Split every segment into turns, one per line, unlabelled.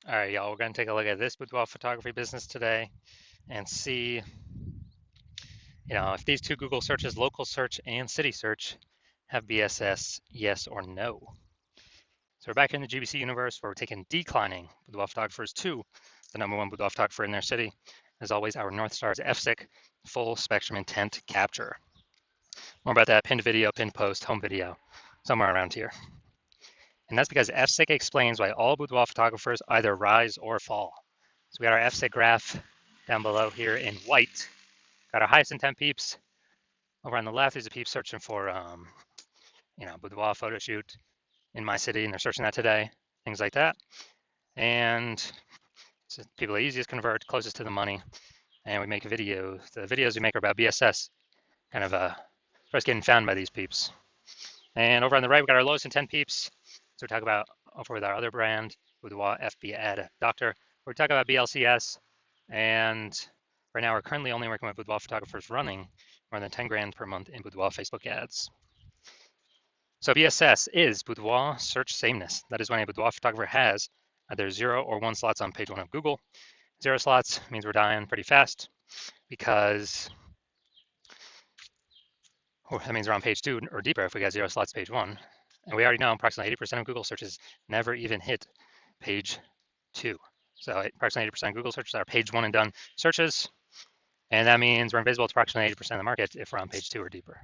All right, y'all, we're going to take a look at this boudoir photography business today and see, if these two Google searches, local search and city search, have BSS, yes or no. So we're back in the GBC universe where we're taking declining boudoir photographers to the #1 boudoir photographer in their city. As always, our North Star is FSIC, full spectrum intent capture. More about that pinned video, pinned post, home video, somewhere around here. And that's because FSIC explains why all boudoir photographers either rise or fall. So we got our FSIC graph down below here in white. Got our highest intent peeps. Over on the left is a peep searching for, boudoir photo shoot in my city, and they're searching that today, things like that. And so people are easiest convert, closest to the money, and we make a video. The videos we make are about BSS, kind of first getting found by these peeps. And over on the right, we got our lowest intent peeps. So we talk about over with our other brand, Boudoir FB Ad Doctor. We talk about BLCS, and right now we're currently only working with boudoir photographers running more than 10 grand per month in boudoir Facebook ads. So BSS is boudoir search sameness. That is when a boudoir photographer has either 0 or 1 slots on page 1 of Google. 0 slots means we're dying pretty fast because that means we're on page 2 or deeper if we got 0 slots page 1. And we already know approximately 80% of Google searches never even hit page 2. So approximately 80% of Google searches are page 1 and done searches. And that means we're invisible to approximately 80% of the market if we're on page 2 or deeper.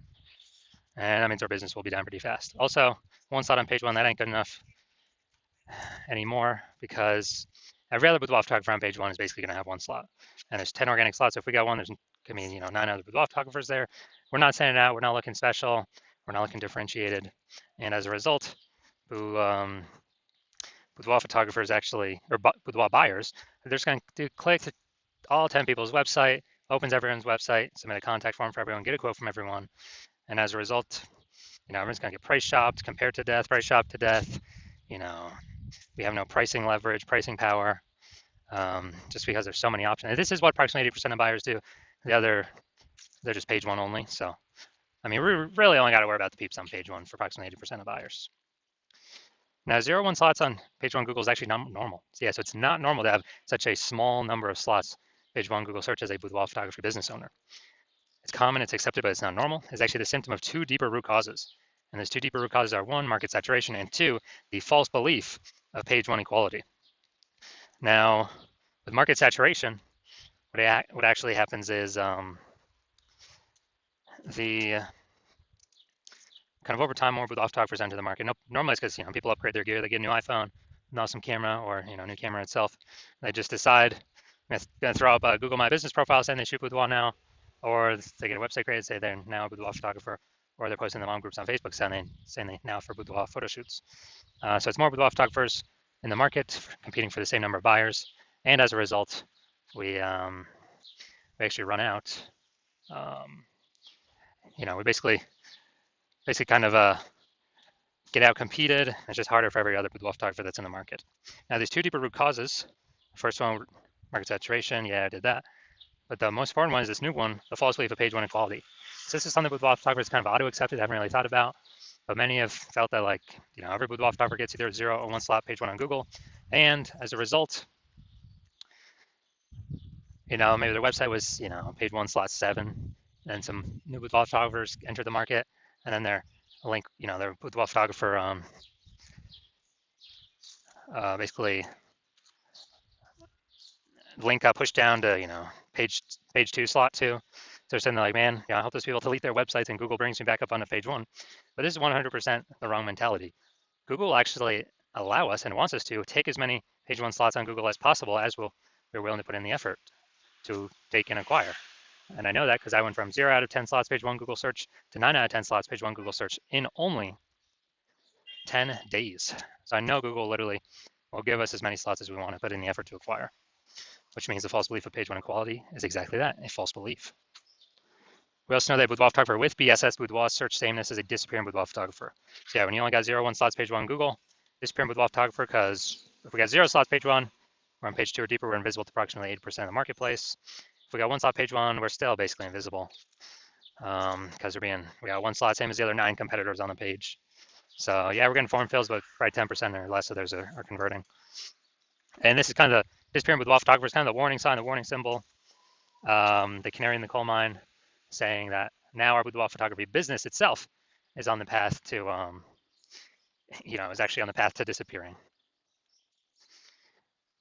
And that means our business will be down pretty fast. Also, 1 slot on page 1, that ain't good enough anymore because every other boudoir photographer on page 1 is basically going to have 1 slot. And there's 10 organic slots. So if we got 1, there's going to be 9 other boudoir photographers there. We're not standing out. We're not looking special. We're not looking differentiated. And as a result, boudoir photographers actually, or boudoir buyers, they're just going to click to all 10 people's website, opens everyone's website, submit a contact form for everyone, get a quote from everyone. And as a result, everyone's going to get price shopped, compared to death, price shopped to death. We have no pricing leverage, pricing power, just because there's so many options. And this is what approximately 80% of buyers do. The other, they're just page 1 only. So, we really only got to worry about the peeps on page 1 for approximately 80% of buyers. Now, 0, 1 slots on page 1 Google is actually not normal. So, so it's not normal to have such a small number of slots page 1 Google search as a boudoir photography business owner. It's common, it's accepted, but it's not normal. It's actually the symptom of 2 deeper root causes. And those 2 deeper root causes are 1, market saturation, and 2, the false belief of page 1 equality. Now, with market saturation, what actually happens is the kind of over time, more boudoir photographers enter the market. Normally it's because people upgrade their gear, they get a new iPhone, an awesome camera, or new camera itself. They just decide I'm gonna throw up a Google My Business profile saying they shoot boudoir now, or they get a website created, say they're now a boudoir photographer, or they're posting in the mom groups on Facebook saying they now for boudoir photo shoots. So it's more boudoir photographers in the market competing for the same number of buyers, and as a result, we actually run out. We basically kind of get out competed. It's just harder for every other boudoir photographer that's in the market. Now, there's 2 deeper root causes. The first one, market saturation. Yeah, I did that. But the most important one is this new one, the false belief of page 1 equality. So this is something boudoir photographers kind of auto-accepted, haven't really thought about. But many have felt that every boudoir photographer gets either 0 or 1 slot page 1 on Google. And as a result, maybe their website was, page 1 slot 7. And some new boudoir photographers enter the market. And then their link, their boudoir photographer basically link got pushed down to, page 2 slot 2. So they're saying like, man, I help those people delete their websites and Google brings me back up onto page 1. But this is 100% the wrong mentality. Google actually allow us and wants us to take as many page 1 slots on Google as possible as we're willing to put in the effort to take and acquire. And I know that because I went from 0 out of 10 slots page 1 Google search to 9 out of 10 slots page 1 Google search in only 10 days. So I know Google literally will give us as many slots as we want to put in the effort to acquire, which means the false belief of page 1 equality is exactly that, a false belief. We also know that boudoir photographer with BSS boudoir search sameness is a disappearing boudoir photographer. So yeah, when you only got 0, 1 slots page 1 Google, disappearing boudoir photographer, because if we got 0 slots page 1, we're on page 2 or deeper, we're invisible to approximately 80% of the marketplace. If we got 1 slot page 1, we're still basically invisible because we got 1 slot, same as the other 9 competitors on the page. So yeah, we're getting form fills, but probably 10% or less of those are converting. And this is kind of the disappearing boudoir photographer is kind of the warning sign, the warning symbol, the canary in the coal mine, saying that now our boudoir photography business itself is on the path to, is actually on the path to disappearing.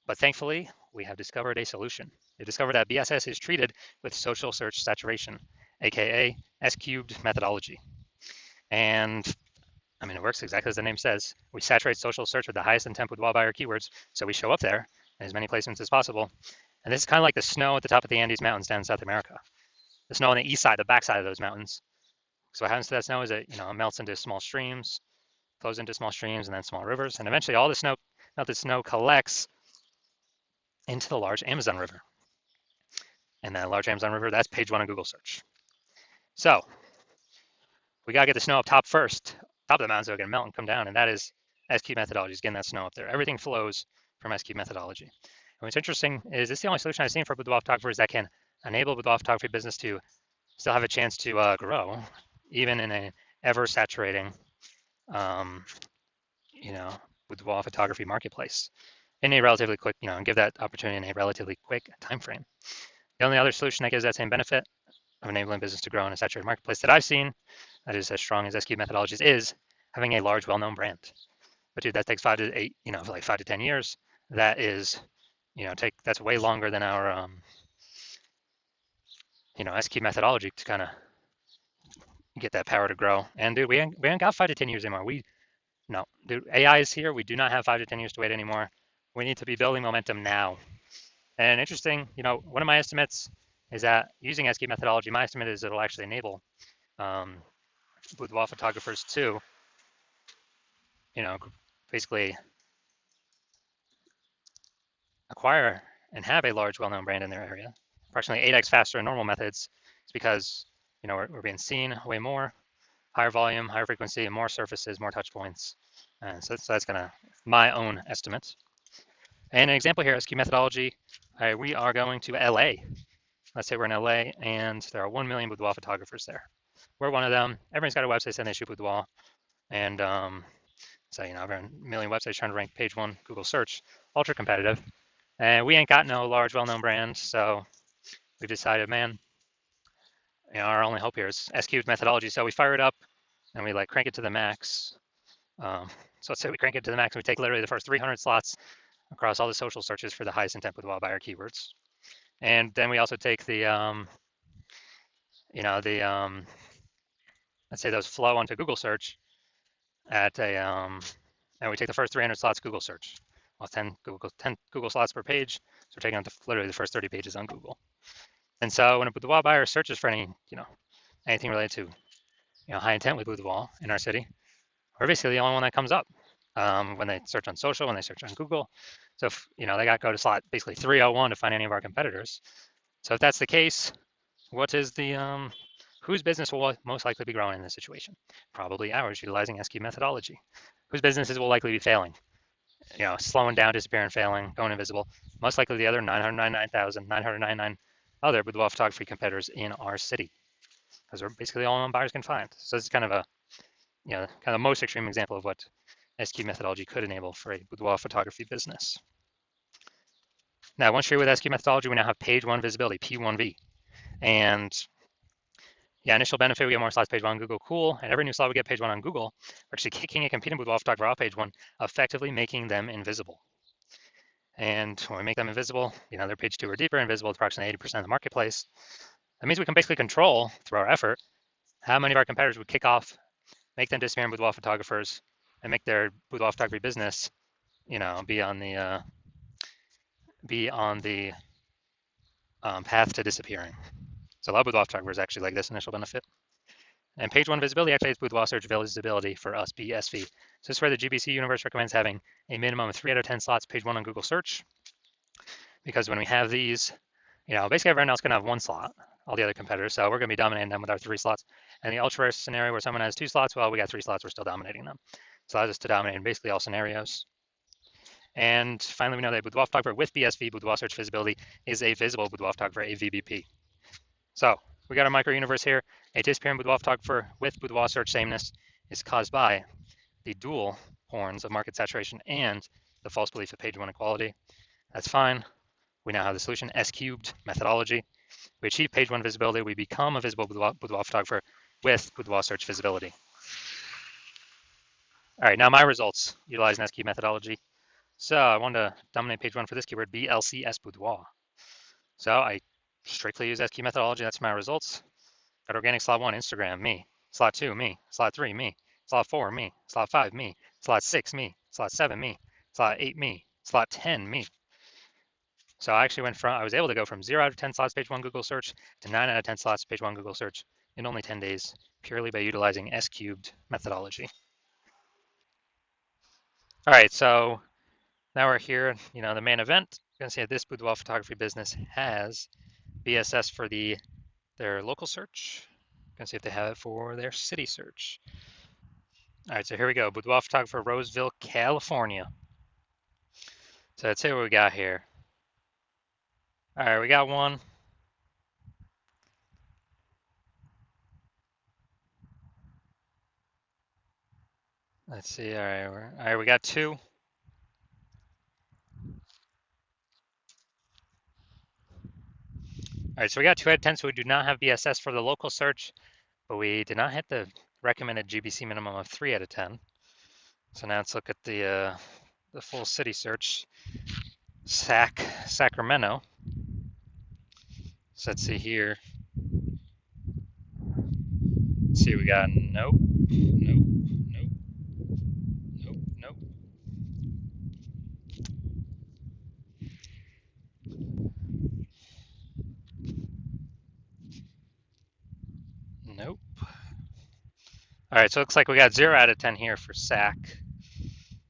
But thankfully, we have discovered a solution. We discovered that BSS is treated with social search saturation, aka S cubed methodology. And I mean, it works exactly as the name says. We saturate social search with the highest intent boudoir buyer keywords, so we show up there in as many placements as possible. And this is kind of like the snow at the top of the Andes Mountains down in South America. The snow on the east side, the backside of those mountains. So what happens to that snow is it, it melts into small streams, flows into small streams and then small rivers, and eventually all the melted snow collects into the large Amazon River. And that large Amazon River, that's page one of Google search. So we gotta get the snow up top first, top of the mountain so it can melt and come down, and that is S-cube methodology, is getting that snow up there. Everything flows from S-cube methodology. And what's interesting is this is the only solution I've seen for boudoir photographers that can enable boudoir photography business to still have a chance to grow, even in a ever saturating, boudoir photography marketplace in a relatively quick, and give that opportunity in a relatively quick time frame. The only other solution that gives that same benefit of enabling business to grow in a saturated marketplace that I've seen that is as strong as S-cube methodologies is having a large, well-known brand. But dude, that takes 5 to 8, for like 5 to 10 years. That is, that's way longer than our, S-cube methodology to kind of get that power to grow. And dude, we ain't got 5 to 10 years anymore. No, dude, AI is here. We do not have 5 to 10 years to wait anymore. We need to be building momentum now. And interesting, one of my estimates is that using S-cube methodology, my estimate is it'll actually enable boudoir photographers to, basically acquire and have a large, well-known brand in their area, approximately 8x faster than normal methods. It's because, we're being seen way more, higher volume, higher frequency, and more surfaces, more touch points. And so that's kind of my own estimate. And an example here, S-cube methodology, we are going to LA. Let's say we're in LA and there are 1 million boudoir photographers there. We're one of them. Everyone's got a website saying they shoot boudoir. And so, over a million websites trying to rank page one Google search, ultra competitive. And we ain't got no large, well-known brand. So we've decided, man, our only hope here is S-cubed methodology. So we fire it up and we crank it to the max. So let's say we crank it to the max and we take literally the first 300 slots across all the social searches for the highest intent boudoir buyer keywords. And then we also take the, let's say those flow onto Google search at a, and we take the first 300 slots Google search. Well, 10 Google slots per page. So we're taking out literally the first 30 pages on Google. And so when a boudoir buyer searches for any, anything related to, high intent with boudoir in our city, we're basically the only one that comes up when they search on social, when they search on Google. So if, they got to go to slot basically 301 to find any of our competitors. So if that's the case, what is the, whose business will most likely be growing in this situation? Probably ours, utilizing S-cube methodology. Whose businesses will likely be failing? Slowing down, disappearing, failing, going invisible. Most likely the other 999,999 other boudoir photography competitors in our city, because we're basically the only one buyers can find. So this is kind of a, kind of the most extreme example of what S-cube methodology could enable for a boudoir photography business. Now, once you're with S-cube methodology, we now have page one visibility, P1V. And yeah, initial benefit, we get more slots page one on Google, cool. And every new slot we get page one on Google, we're actually kicking a competing boudoir photographer off page one, effectively making them invisible. And when we make them invisible, they're page two or deeper, invisible to approximately 80% of the marketplace. That means we can basically control, through our effort, how many of our competitors would kick off, make them disappearing boudoir photographers, and make their boudoir photography business, be on the path to disappearing. So a lot of boudoir photographers actually like this initial benefit. And page one visibility activates boudoir search visibility for us, BSV. So this is where the GBC universe recommends having a minimum of 3 out of 10 slots page one on Google search. Because when we have these, basically everyone else can have 1 slot, all the other competitors. So we're going to be dominating them with our 3 slots. And the ultra rare scenario where someone has 2 slots, well, we got 3 slots, we're still dominating them. So allows us to dominate in basically all scenarios. And finally, we know that boudoir photographer with BSV, boudoir search visibility, is a visible boudoir photographer, a VBP. So we got a micro universe here. A disappearing boudoir photographer with boudoir search sameness is caused by the dual horns of market saturation and the false belief of page one equality. That's fine. We now have the solution, S cubed methodology. We achieve page one visibility. We become a visible boudoir photographer with boudoir search visibility. All right, now my results utilizing S cubed methodology. So I wanted to dominate page one for this keyword, BLCS boudoir. So I strictly use S cubed methodology. That's my results. Got organic slot one, Instagram, me. Slot two, me. Slot three, me. Slot four, me. Slot five, me. Slot six, me. Slot seven, me. Slot eight, me. Slot 10, me. So I actually I was able to go from 0 out of 10 slots page one Google search to 9 out of 10 slots page one Google search in only 10 days, purely by utilizing S cubed methodology. All right, so now we're here, the main event. You can see that this boudoir photography business has BSS for their local search. You can see if they have it for their city search. All right, so here we go. Boudoir photographer, Roseville, California. So let's see what we got here. All right, we got one. Let's see. All right, we got two. All right, so we got 2 out of 10, so we do not have BSS for the local search, but we did not hit the recommended GBC minimum of 3 out of 10. So now let's look at the full city search. Sacramento. So let's see here. Let's see, we got nope, nope, nope, nope, nope. Nope. All right, so it looks like we got 0 out of 10 here for Sac.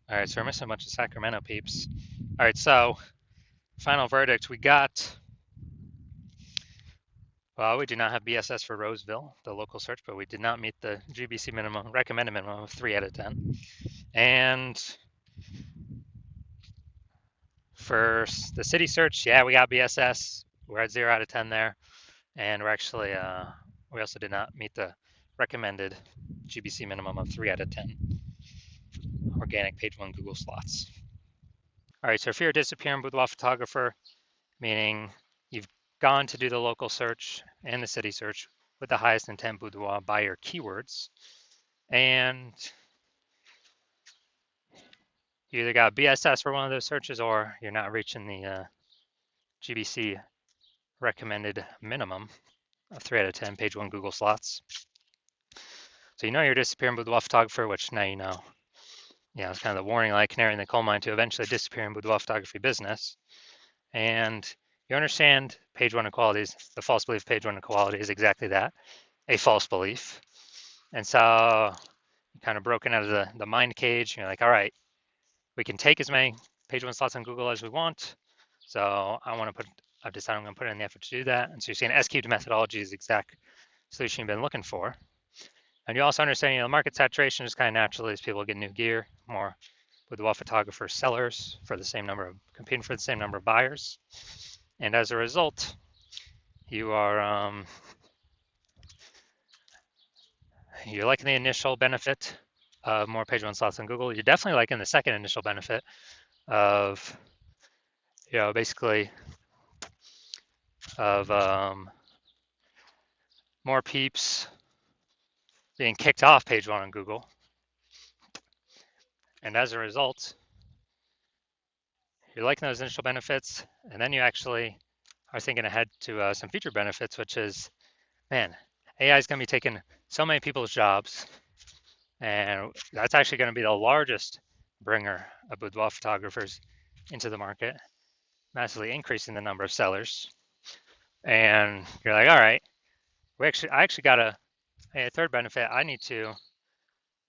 All right, so we're missing a bunch of Sacramento peeps. All right, so final verdict, we got, well, we do not have BSS for Roseville, the local search, but we did not meet the GBC minimum, recommended minimum of 3 out of 10. And for the city search, yeah, we got BSS. We're at 0 out of 10 there. And we're actually, we also did not meet the recommended GBC minimum of 3 out of 10 organic page one Google slots. All right, so if you're a disappearing boudoir photographer, meaning you've gone to do the local search and the city search with the highest intent boudoir by your keywords, and you either got BSS for one of those searches or you're not reaching the GBC recommended minimum of 3 out of 10 page one Google slots. So you're a disappearing boudoir photographer, which now you know. It's kind of the warning light, canary in the coal mine to eventually disappear in boudoir photography business. And you understand page one equalities. The false belief page one equality is exactly that, a false belief. And so you're kind of broken out of the mind cage. You're like, all right, we can take as many page one slots on Google as we want. So I've decided I'm going to put in the effort to do that. And so you're seeing S cubed methodology is the exact solution you've been looking for. And you also understand, the market saturation is kind of natural as people get new gear, more boudoir photographer sellers competing for the same number of buyers. And as a result, you are, you're liking the initial benefit of more page one slots on Google. You're definitely liking the second initial benefit of, basically of more peeps being kicked off page one on Google. And as a result, you're liking those initial benefits, and then you actually are thinking ahead to some future benefits, which is, man, AI is going to be taking so many people's jobs, and that's actually going to be the largest bringer of boudoir photographers into the market, massively increasing the number of sellers. And you're like, all right, I actually got a third benefit. I need to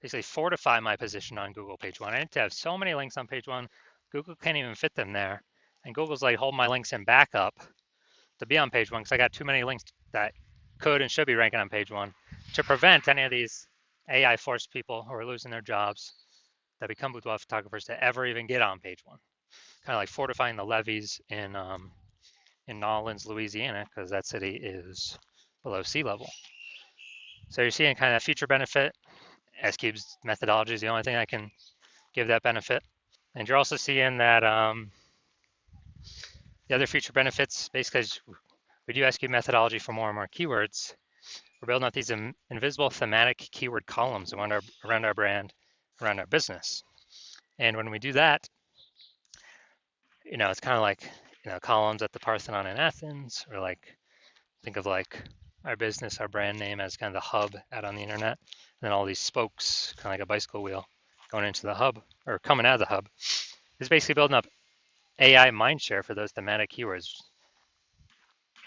basically fortify my position on Google page one. I need to have so many links on page one, Google can't even fit them there. And Google's like, hold my links in backup to be on page one because I got too many links that could and should be ranking on page one to prevent any of these AI forced people who are losing their jobs that become boudoir photographers to ever even get on page one. Kind of like fortifying the levees in Nolens, Louisiana, because that city is below sea level. So you're seeing kind of that future benefit. S-Cube's methodology is the only thing that can give that benefit. And you're also seeing that The other future benefits, basically, is we do SQ methodology for more and more keywords. We're building up these invisible thematic keyword columns around our brand, around our business. And when we do that, it's kind of like, columns at the Parthenon in Athens, or like, think of like our business, our brand name as kind of the hub out on the internet, and then all these spokes, kind of like a bicycle wheel, going into the hub or coming out of the hub. It's basically building up AI mindshare for those thematic keywords,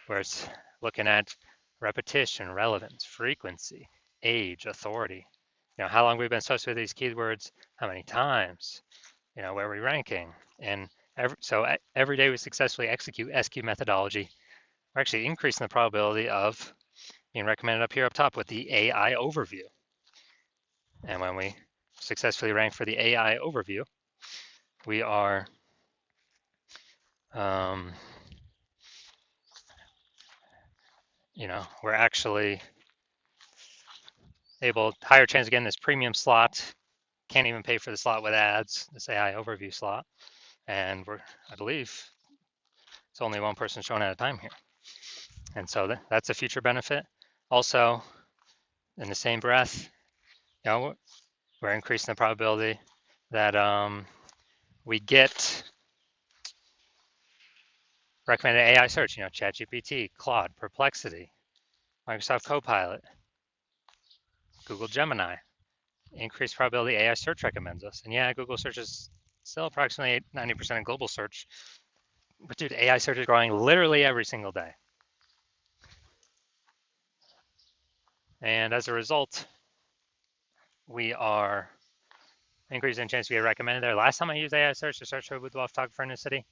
where it's looking at repetition, relevance, frequency, age, authority. How long we've been associated with these keywords, how many times, where we're ranking. And every day we successfully execute SQ methodology, we're actually increasing the probability of being recommended up top with the AI overview. And when we successfully rank for the AI overview, we are we're actually able, higher chance of getting this premium slot. Can't even pay for the slot with ads, this AI overview slot. And I believe it's only one person shown at a time here. And so that's a future benefit. Also, in the same breath, we're increasing the probability that we get recommended AI search, ChatGPT, Claude, Perplexity, Microsoft Copilot, Google Gemini. Increased probability AI search recommends us. And yeah, Google search is still approximately 90% of global search. But dude, AI search is growing literally every single day. And as a result, we are increasing the chance we get recommended there. Last time I used AI search to search for a boudoir photographer in the city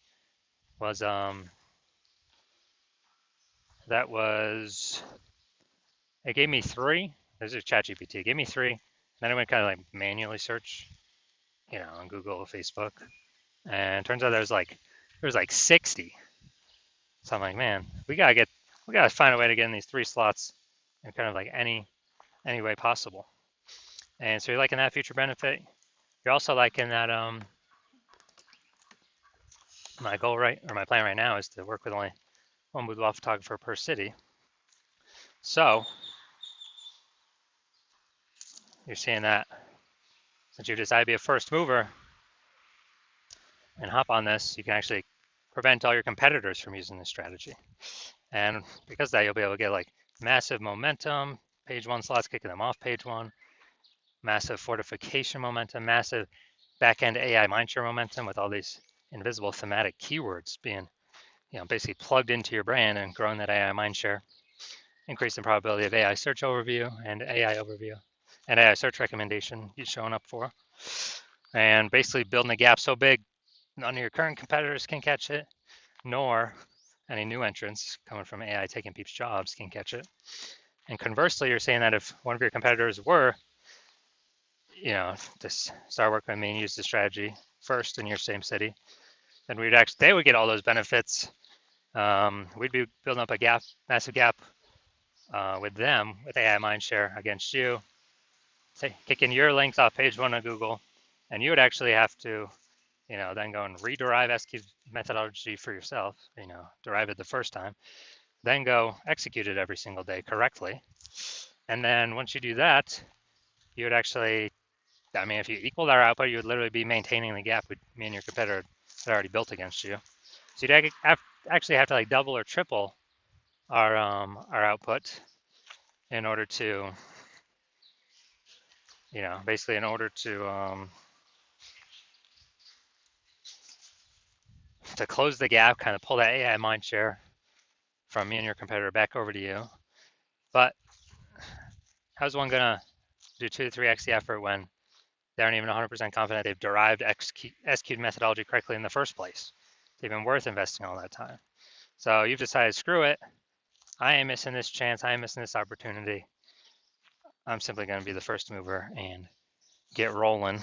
was it gave me 3. This is ChatGPT. It gave me 3. Then I went kind of like manually search, on Google, Facebook, and it turns out there was like 60. So I'm like, man, we gotta find a way to get in these 3 slots in kind of like any way possible. And so you're liking that future benefit. You're also liking that my goal my plan right now is to work with only one boudoir photographer per city. So you're seeing that since you decided to be a first mover and hop on this, you can actually prevent all your competitors from using this strategy. And because of that, you'll be able to get like massive momentum, page 1 slots, kicking them off page 1, massive fortification momentum, massive back-end AI mindshare momentum with all these invisible thematic keywords being, basically plugged into your brand and growing that AI mindshare, increasing the probability of AI search overview and AI search recommendation you're showing up for, and basically building a gap so big none of your current competitors can catch it, nor any new entrants coming from AI taking people's jobs can catch it. And conversely, you're saying that if one of your competitors were, to start working with me and use the strategy first in your same city, then they would get all those benefits. We'd be building up a massive gap with them, with AI mindshare against you, kicking your links off page 1 of Google, and you would actually have to, then go and rederive SQ methodology for yourself, derive it the first time, then go execute it every single day correctly. And then once you do that, you would actually, if you equaled our output, you would literally be maintaining the gap with me and your competitor had already built against you. So you'd actually have to like double or triple our output in order to, basically in order to close the gap, kind of pull that AI mindshare from me and your competitor back over to you. But how's one gonna do 2 to 3x the effort when they aren't even 100% confident they've derived executed methodology correctly in the first place? It's even worth investing all that time. So you've decided, screw it. I ain't missing this chance. I ain't missing this opportunity. I'm simply going to be the first mover and get rolling.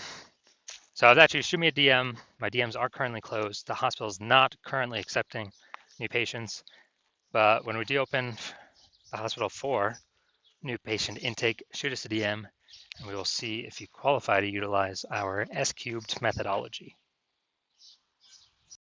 So if that's you, shoot me a DM. My DMs are currently closed. The hospital is not currently accepting new patients. But when we do open the hospital for new patient intake, shoot us a DM, and we will see if you qualify to utilize our S-cubed methodology.